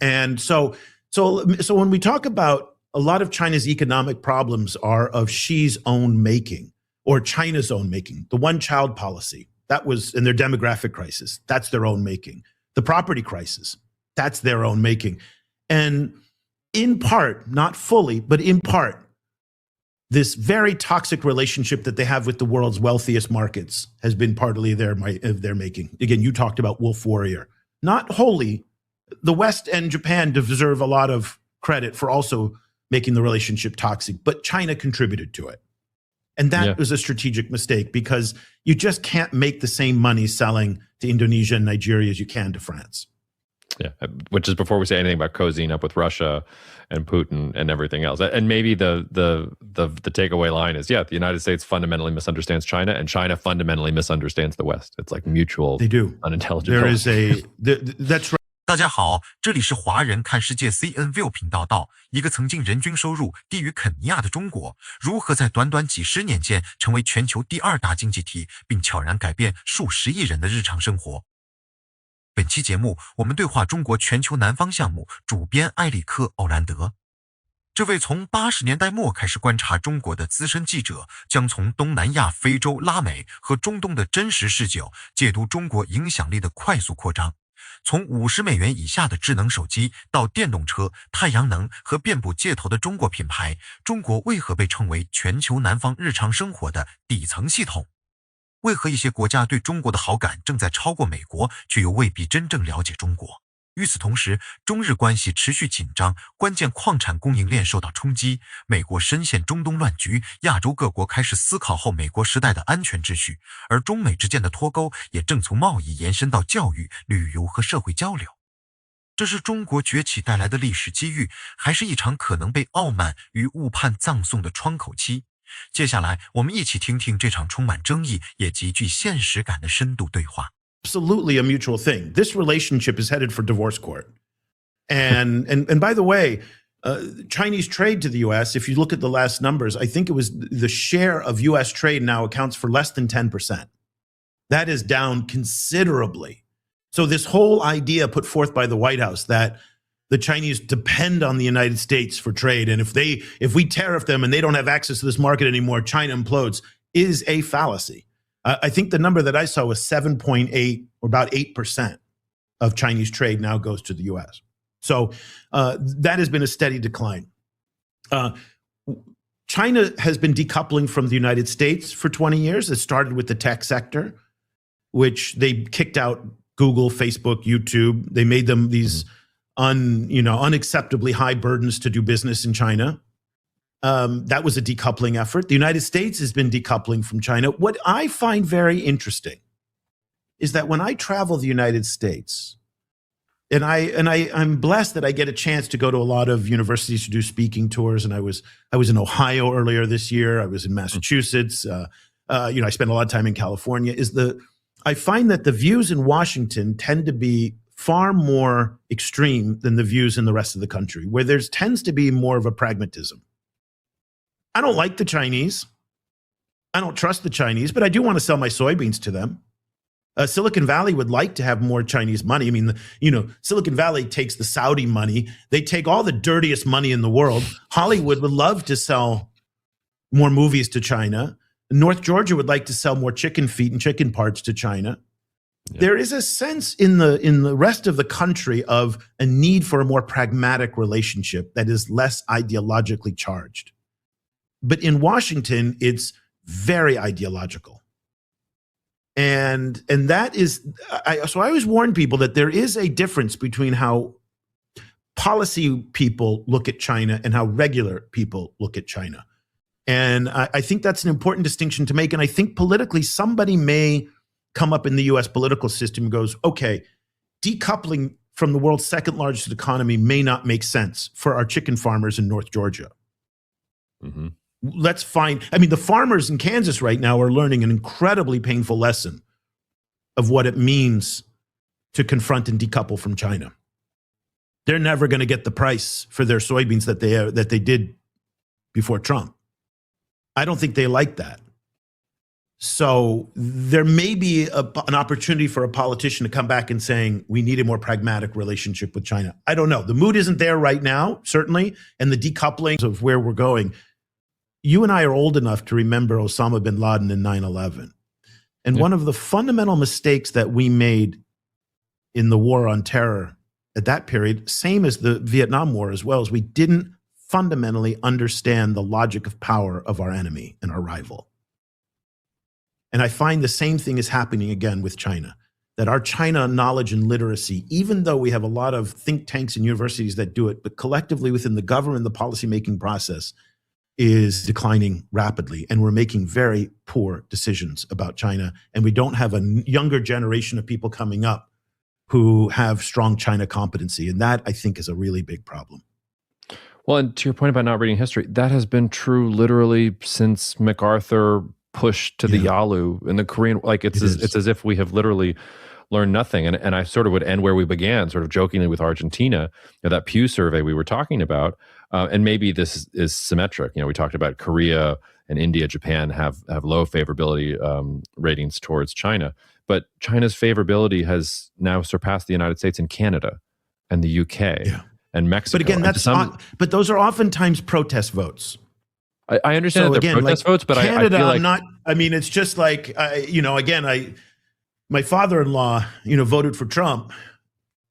And so when we talk about a lot of China's economic problems are of Xi's own making or China's own making. The one-child policy, that was in their demographic crisis, that's their own making. The property crisis, that's their own making. And in part, not fully, but in part, this very toxic relationship that they have with the world's wealthiest markets has been partly of their making. Again, you talked about wolf warrior. Not wholly. The West and Japan deserve a lot of credit for also making the relationship toxic, but China contributed to it. And that was a strategic mistake because you just can't make the same money selling to Indonesia and Nigeria as you can to France. Yeah, which is before we say anything about cozying up with Russia and Putin and everything else. And maybe the takeaway line is, the United States fundamentally misunderstands China, and China fundamentally misunderstands the West. It's like mutual. They do. Unintelligent. There is that's right. 大家好，这里是华人看世界 CNView 频道到，一个曾经人均收入低于肯尼亚的中国，如何在短短几十年间成为全球第二大经济体，并悄然改变数十亿人的日常生活。本期节目，我们对话中国全球南方项目主编埃里克·奥兰德。这位从80年代末开始观察中国的资深记者，将从东南亚、非洲、拉美和中东的真实视角，解读中国影响力的快速扩张。从50美元以下的智能手机到电动车、太阳能和遍布街头的中国品牌，中国为何被称为全球南方日常生活的底层系统？为何一些国家对中国的好感正在超过美国，却又未必真正了解中国？与此同时，中日关系持续紧张，关键矿产供应链受到冲击，美国深陷中东乱局，亚洲各国开始思考后美国时代的安全秩序，而中美之间的脱钩也正从贸易延伸到教育、旅游和社会交流。这是中国崛起带来的历史机遇，还是一场可能被傲慢与误判葬送的窗口期？接下来，我们一起听听这场充满争议也极具现实感的深度对话。Absolutely a mutual thing. This relationship is headed for divorce court. And by the way, Chinese trade to the U.S., if you look at the last numbers, I think it was the share of U.S. trade now accounts for less than 10%. That is down considerably. So this whole idea put forth by the White House that the Chinese depend on the United States for trade, and if we tariff them and they don't have access to this market anymore, China implodes, is a fallacy. I think the number that I saw was 7.8 or about 8% of Chinese trade now goes to the U.S. So that has been a steady decline. China has been decoupling from the United States for 20 years. It started with the tech sector, which they kicked out Google, Facebook, YouTube. They made them these unacceptably high burdens to do business in China. That was a decoupling effort. The United States has been decoupling from China. What I find very interesting is that when I travel the United States, and I'm blessed that I get a chance to go to a lot of universities to do speaking tours. And I was in Ohio earlier this year. I was in Massachusetts. I spent a lot of time in California. I find that the views in Washington tend to be far more extreme than the views in the rest of the country, where there tends to be more of a pragmatism. I don't like the Chinese. I don't trust the Chinese, but I do want to sell my soybeans to them. Silicon Valley would like to have more Chinese money. I mean, Silicon Valley takes the Saudi money. They take all the dirtiest money in the world. Hollywood would love to sell more movies to China. North Georgia would like to sell more chicken feet and chicken parts to China. Yeah. There is a sense in the rest of the country of a need for a more pragmatic relationship that is less ideologically charged. But in Washington, it's very ideological. And that is, so I always warn people that there is a difference between how policy people look at China and how regular people look at China. And I think that's an important distinction to make. And I think politically, somebody may come up in the US political system and goes, okay, decoupling from the world's second largest economy may not make sense for our chicken farmers in North Georgia. Mm-hmm. Let's find, the farmers in Kansas right now are learning an incredibly painful lesson of what it means to confront and decouple from China. They're never going to get the price for their soybeans that they did before Trump. I don't think they like that. So there may be an opportunity for a politician to come back and saying, we need a more pragmatic relationship with China. I don't know. The mood isn't there right now, certainly, and the decoupling of where we're going. You and I are old enough to remember Osama bin Laden in 9/11. And one of the fundamental mistakes that we made in the war on terror at that period, same as the Vietnam War as well, is we didn't fundamentally understand the logic of power of our enemy and our rival. And I find the same thing is happening again with China, that our China knowledge and literacy, even though we have a lot of think tanks and universities that do it, but collectively within the government, the policymaking process is declining rapidly. And we're making very poor decisions about China. And we don't have a younger generation of people coming up who have strong China competency. And that, I think, is a really big problem. Well, and to your point about not reading history, that has been true literally since MacArthur pushed to the Yalu in the Korean, like it's as if we have literally learned nothing. And I sort of would end where we began, sort of jokingly with Argentina, that Pew survey we were talking about. And maybe this is symmetric. We talked about Korea and India, Japan have low favorability ratings towards China. But China's favorability has now surpassed the United States and Canada and the UK and Mexico. But again, but those are oftentimes protest votes. I understand that they're protest votes, but Canada, I feel like... I'm not, I mean, it's just like, my father-in-law, voted for Trump,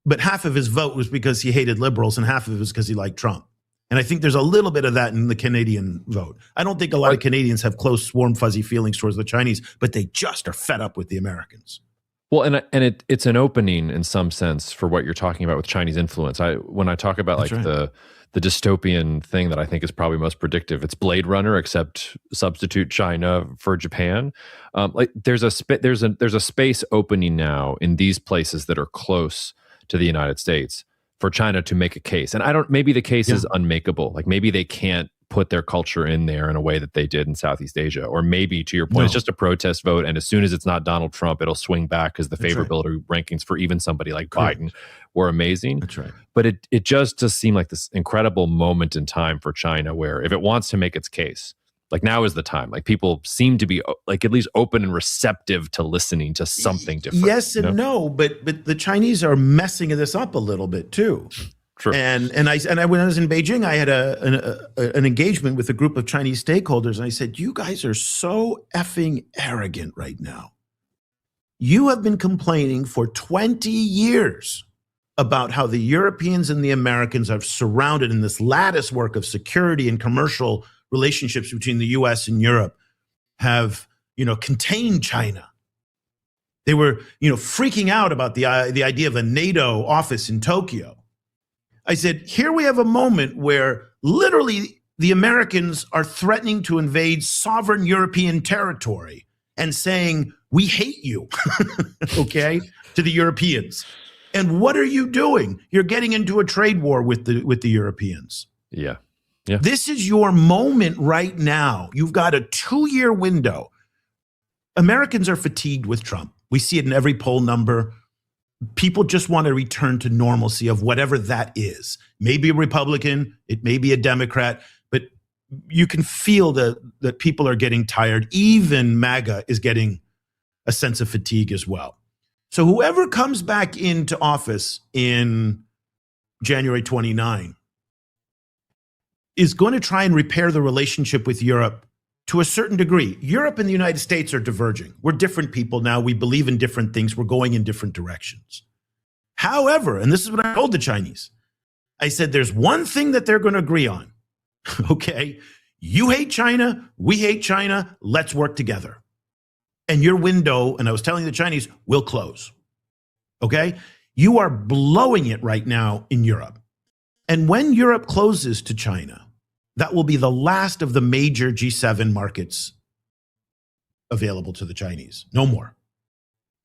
but half of his vote was because he hated liberals and half of it was because he liked Trump. And I think there's a little bit of that in the Canadian vote. I don't think a lot of Canadians have close, warm, fuzzy feelings towards the Chinese, but they just are fed up with the Americans. Well, and it's an opening in some sense for what you're talking about with Chinese influence. When I talk about the dystopian thing that I think is probably most predictive, it's Blade Runner, except substitute China for Japan. There's a space opening now in these places that are close to the United States for China to make a case. And maybe the case is unmakeable. Like maybe they can't put their culture in there in a way that they did in Southeast Asia. Or maybe, to your point, it's just a protest vote. And as soon as it's not Donald Trump, it'll swing back because the favorability rankings for even somebody like Biden were amazing. That's right. But it just does seem like this incredible moment in time for China where if it wants to make its case, like now is the time. Like people seem to be like at least open and receptive to listening to something different. Yes and no, but the Chinese are messing this up a little bit too. True. And when I was in Beijing, I had an engagement with a group of Chinese stakeholders, and I said, "You guys are so effing arrogant right now. You have been complaining for 20 years about how the Europeans and the Americans are surrounded in this lattice work of security and commercial relationships between the U.S. and Europe have, contained China. They were, freaking out about the idea of a NATO office in Tokyo." I said, here we have a moment where literally the Americans are threatening to invade sovereign European territory and saying, we hate you, okay, to the Europeans. And what are you doing? You're getting into a trade war with the Europeans. Yeah. This is your moment right now. You've got a 2-year window. Americans are fatigued with Trump. We see it in every poll number. People just want to return to normalcy of whatever that is. Maybe a Republican, it may be a Democrat, but you can feel that people are getting tired. Even MAGA is getting a sense of fatigue as well. So whoever comes back into office in January 29 is going to try and repair the relationship with Europe to a certain degree. Europe and the United States are diverging. We're different people now. We believe in different things. We're going in different directions. However, and this is what I told the Chinese, I said, there's one thing that they're going to agree on. Okay, you hate China, we hate China, let's work together. And your window, and I was telling the Chinese, will close. Okay, you are blowing it right now in Europe. And when Europe closes to China, that will be the last of the major G7 markets available to the Chinese. No more.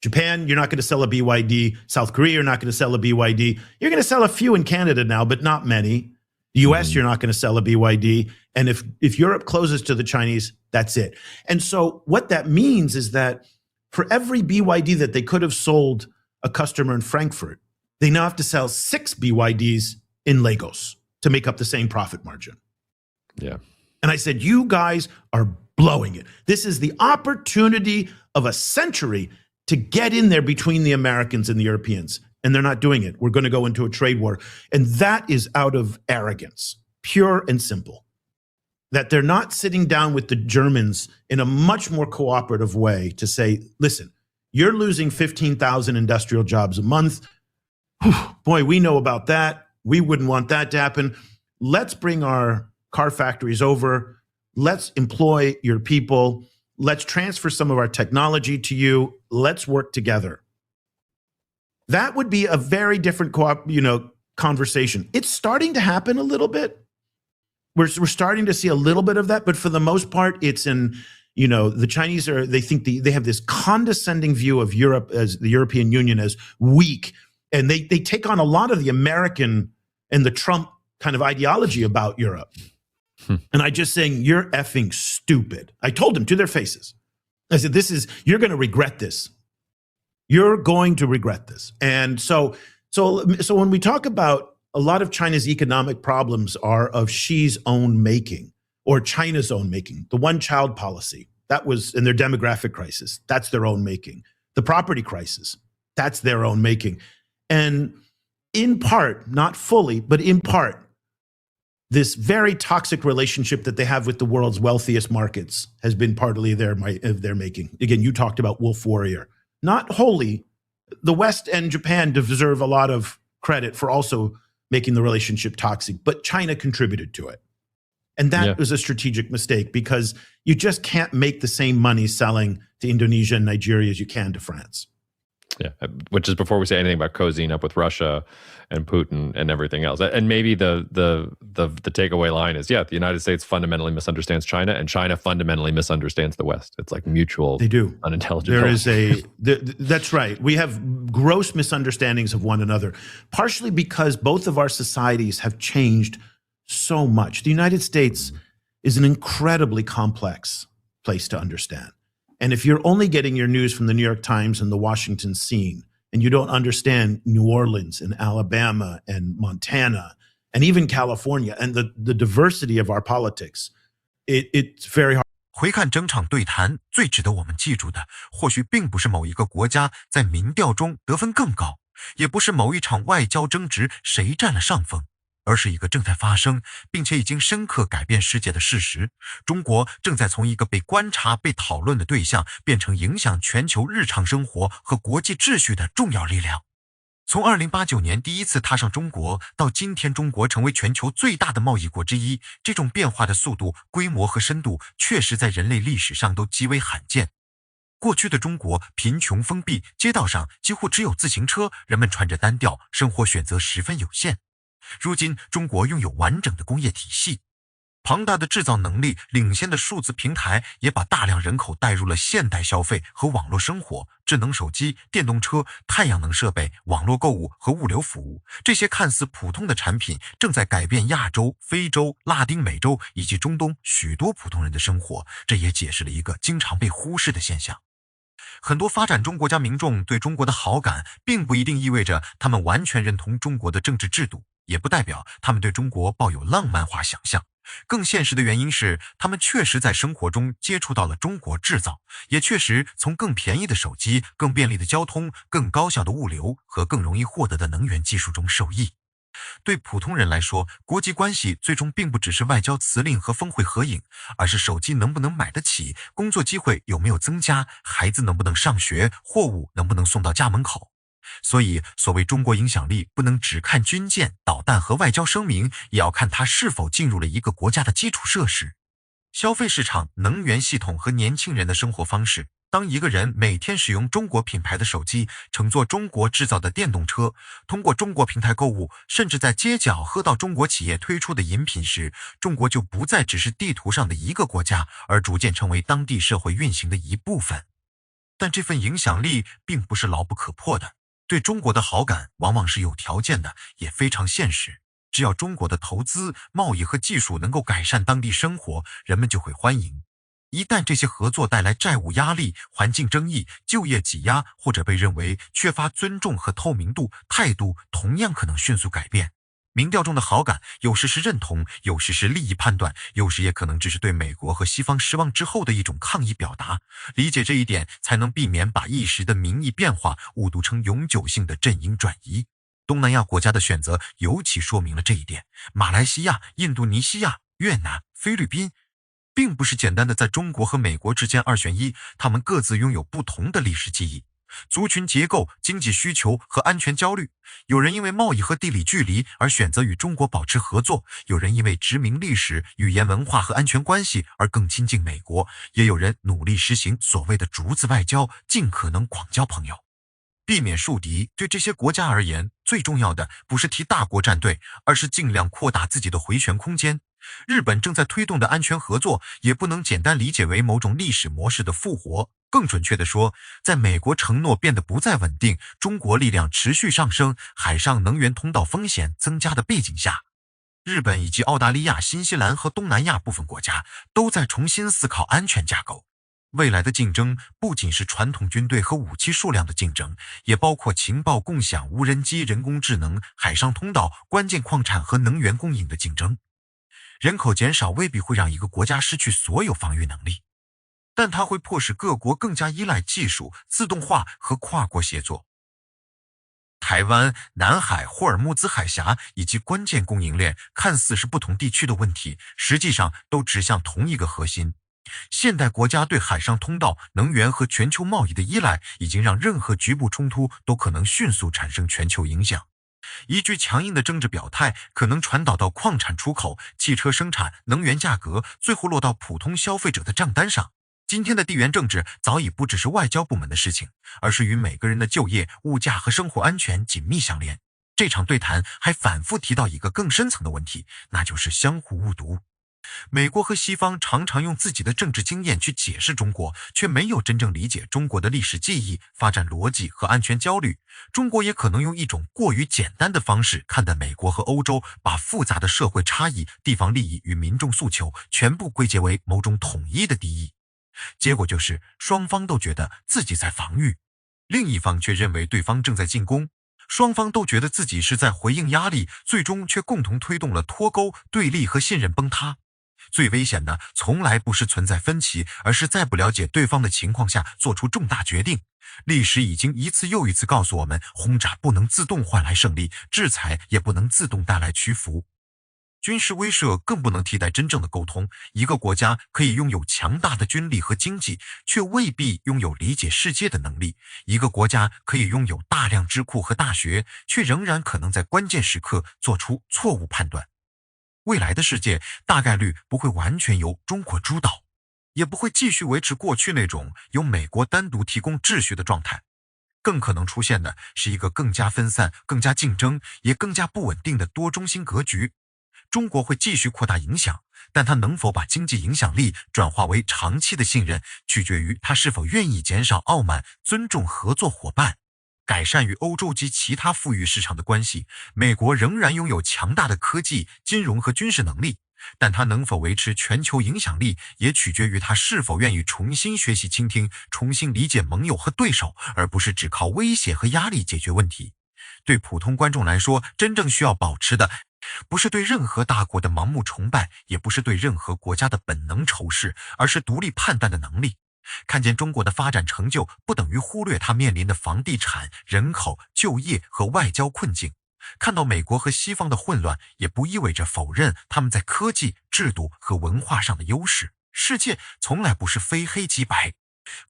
Japan, you're not going to sell a BYD. South Korea, you're not going to sell a BYD. You're going to sell a few in Canada now, but not many. The US, you're not going to sell a BYD. And if Europe closes to the Chinese, that's it. And so what that means is that for every BYD that they could have sold a customer in Frankfurt, they now have to sell 6 BYDs in Lagos to make up the same profit margin. Yeah. And I said, you guys are blowing it. This is the opportunity of a century to get in there between the Americans and the Europeans. And they're not doing it. We're going to go into a trade war. And that is out of arrogance, pure and simple. That they're not sitting down with the Germans in a much more cooperative way to say, listen, you're losing 15,000 industrial jobs a month. Whew, boy, we know about that. We wouldn't want that to happen. Let's bring our car factories over. Let's employ your people. Let's transfer some of our technology to you. Let's work together. That would be a very different conversation. It's starting to happen a little bit. We're starting to see a little bit of that, but for the most part, it's the Chinese they have this condescending view of Europe as the European Union as weak. And they take on a lot of the American and the Trump kind of ideology about Europe. And I just saying, you're effing stupid. I told them to their faces. I said, you're going to regret this. You're going to regret this. And so when we talk about a lot of China's economic problems are of Xi's own making or China's own making. The one-child policy, that was in their demographic crisis. That's their own making. The property crisis, that's their own making. And in part, not fully, but in part, this very toxic relationship that they have with the world's wealthiest markets has been partly of their making. Again, you talked about wolf warrior. Not wholly. The West and Japan deserve a lot of credit for also making the relationship toxic, but China contributed to it. And that was a strategic mistake because you just can't make the same money selling to Indonesia and Nigeria as you can to France. Yeah, which is before we say anything about cozying up with Russia and Putin and everything else. And maybe the takeaway line is, the United States fundamentally misunderstands China, and China fundamentally misunderstands the West. It's like mutual. They do. Unintelligent. That's right. We have gross misunderstandings of one another, partially because both of our societies have changed so much. The United States is an incredibly complex place to understand. And if you're only getting your news from the New York Times and the Washington scene, and you don't understand New Orleans and Alabama and Montana and even California and the diversity of our politics, it's very hard. 回看整场对谈，最值得我们记住的，或许并不是某一个国家在民调中得分更高，也不是某一场外交争执谁占了上风。而是一个正在发生并且已经深刻改变世界的事实，中国正在从一个被观察被讨论的对象变成影响全球日常生活和国际秩序的重要力量。从2089年第一次踏上中国到今天中国成为全球最大的贸易国之一，这种变化的速度、规模和深度确实在人类历史上都极为罕见。过去的中国贫穷封闭，街道上几乎只有自行车，人们穿着单调，生活选择十分有限。如今中国拥有完整的工业体系，庞大的制造能力，领先的数字平台也把大量人口带入了现代消费和网络生活，智能手机、电动车、太阳能设备、网络购物和物流服务，这些看似普通的产品正在改变亚洲、非洲、拉丁美洲以及中东许多普通人的生活，这也解释了一个经常被忽视的现象。很多发展中国家民众对中国的好感并不一定意味着他们完全认同中国的政治制度，也不代表他们对中国抱有浪漫化想象。更现实的原因是，他们确实在生活中接触到了中国制造，也确实从更便宜的手机、更便利的交通、更高效的物流和更容易获得的能源技术中受益。对普通人来说，国际关系最终并不只是外交辞令和峰会合影，而是手机能不能买得起，工作机会有没有增加，孩子能不能上学，货物能不能送到家门口。所以所谓中国影响力不能只看军舰、导弹和外交声明，也要看它是否进入了一个国家的基础设施。消费市场、能源系统和年轻人的生活方式。当一个人每天使用中国品牌的手机，乘坐中国制造的电动车，通过中国平台购物，甚至在街角喝到中国企业推出的饮品时，中国就不再只是地图上的一个国家，而逐渐成为当地社会运行的一部分。但这份影响力并不是牢不可破的，对中国的好感往往是有条件的，也非常现实。只要中国的投资、贸易和技术能够改善当地生活，人们就会欢迎。一旦这些合作带来债务压力、环境争议、就业挤压，或者被认为缺乏尊重和透明度，态度同样可能迅速改变。民调中的好感有时是认同，有时是利益判断，有时也可能只是对美国和西方失望之后的一种抗议表达。理解这一点，才能避免把一时的民意变化误读成永久性的阵营转移。东南亚国家的选择尤其说明了这一点。马来西亚、印度尼西亚、越南、菲律宾并不是简单的在中国和美国之间二选一，他们各自拥有不同的历史记忆、族群结构、经济需求和安全焦虑。有人因为贸易和地理距离而选择与中国保持合作，有人因为殖民历史、语言文化和安全关系而更亲近美国，也有人努力实行所谓的竹子外交，尽可能广交朋友。避免树敌，对这些国家而言，最重要的不是提大国站队，而是尽量扩大自己的回旋空间。日本正在推动的安全合作，也不能简单理解为某种历史模式的复活。更准确地说，在美国承诺变得不再稳定，中国力量持续上升，海上能源通道风险增加的背景下，日本以及澳大利亚、新西兰和东南亚部分国家都在重新思考安全架构。未来的竞争不仅是传统军队和武器数量的竞争，也包括情报共享、无人机、人工智能、海上通道、关键矿产和能源供应的竞争。人口减少未必会让一个国家失去所有防御能力，但它会迫使各国更加依赖技术、自动化和跨国协作。台湾、南海、霍尔木兹海峡以及关键供应链看似是不同地区的问题，实际上都指向同一个核心。现代国家对海上通道、能源和全球贸易的依赖，已经让任何局部冲突都可能迅速产生全球影响。一句强硬的政治表态可能传导到矿产出口、汽车生产、能源价格，最后落到普通消费者的账单上。今天的地缘政治早已不只是外交部门的事情，而是与每个人的就业、物价和生活安全紧密相连。这场对谈还反复提到一个更深层的问题，那就是相互误读。美国和西方常常用自己的政治经验去解释中国，却没有真正理解中国的历史记忆、发展逻辑和安全焦虑。中国也可能用一种过于简单的方式看待美国和欧洲，把复杂的社会差异、地方利益与民众诉求全部归结为某种统一的敌意。结果就是双方都觉得自己在防御，另一方却认为对方正在进攻。双方都觉得自己是在回应压力，最终却共同推动了脱钩、对立和信任崩塌。最危险的从来不是存在分歧，而是在不了解对方的情况下做出重大决定。历史已经一次又一次告诉我们，轰炸不能自动换来胜利，制裁也不能自动带来屈服。军事威慑更不能替代真正的沟通。一个国家可以拥有强大的军力和经济，却未必拥有理解世界的能力。一个国家可以拥有大量智库和大学，却仍然可能在关键时刻做出错误判断。未来的世界大概率不会完全由中国主导，也不会继续维持过去那种由美国单独提供秩序的状态。更可能出现的是一个更加分散、更加竞争，也更加不稳定的多中心格局。中国会继续扩大影响，但它能否把经济影响力转化为长期的信任，取决于它是否愿意减少傲慢，尊重合作伙伴，改善与欧洲及其他富裕市场的关系。美国仍然拥有强大的科技、金融和军事能力，但它能否维持全球影响力，也取决于它是否愿意重新学习倾听，重新理解盟友和对手，而不是只靠威胁和压力解决问题。对普通观众来说，真正需要保持的不是对任何大国的盲目崇拜，也不是对任何国家的本能仇视，而是独立判断的能力。看见中国的发展成就，不等于忽略它面临的房地产、人口、就业和外交困境。看到美国和西方的混乱，也不意味着否认他们在科技、制度和文化上的优势。世界从来不是非黑即白，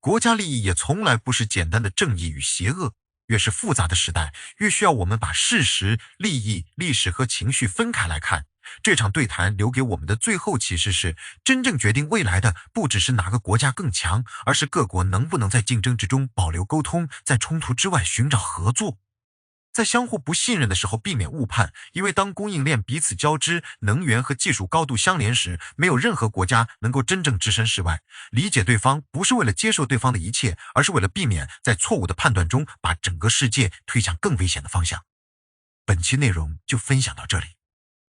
国家利益也从来不是简单的正义与邪恶。越是复杂的时代，越需要我们把事实、利益、历史和情绪分开来看。这场对谈留给我们的最后启示是，真正决定未来的不只是哪个国家更强，而是各国能不能在竞争之中保留沟通，在冲突之外寻找合作。在相互不信任的时候避免误判，因为当供应链彼此交织，能源和技术高度相连时，没有任何国家能够真正置身事外。理解对方不是为了接受对方的一切，而是为了避免在错误的判断中把整个世界推向更危险的方向。本期内容就分享到这里。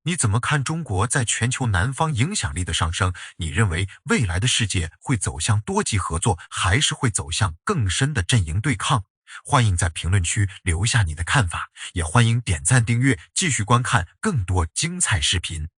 你怎么看中国在全球南方影响力的上升？你认为未来的世界会走向多极合作，还是会走向更深的阵营对抗？欢迎在评论区留下你的看法，也欢迎点赞订阅，继续观看更多精彩视频。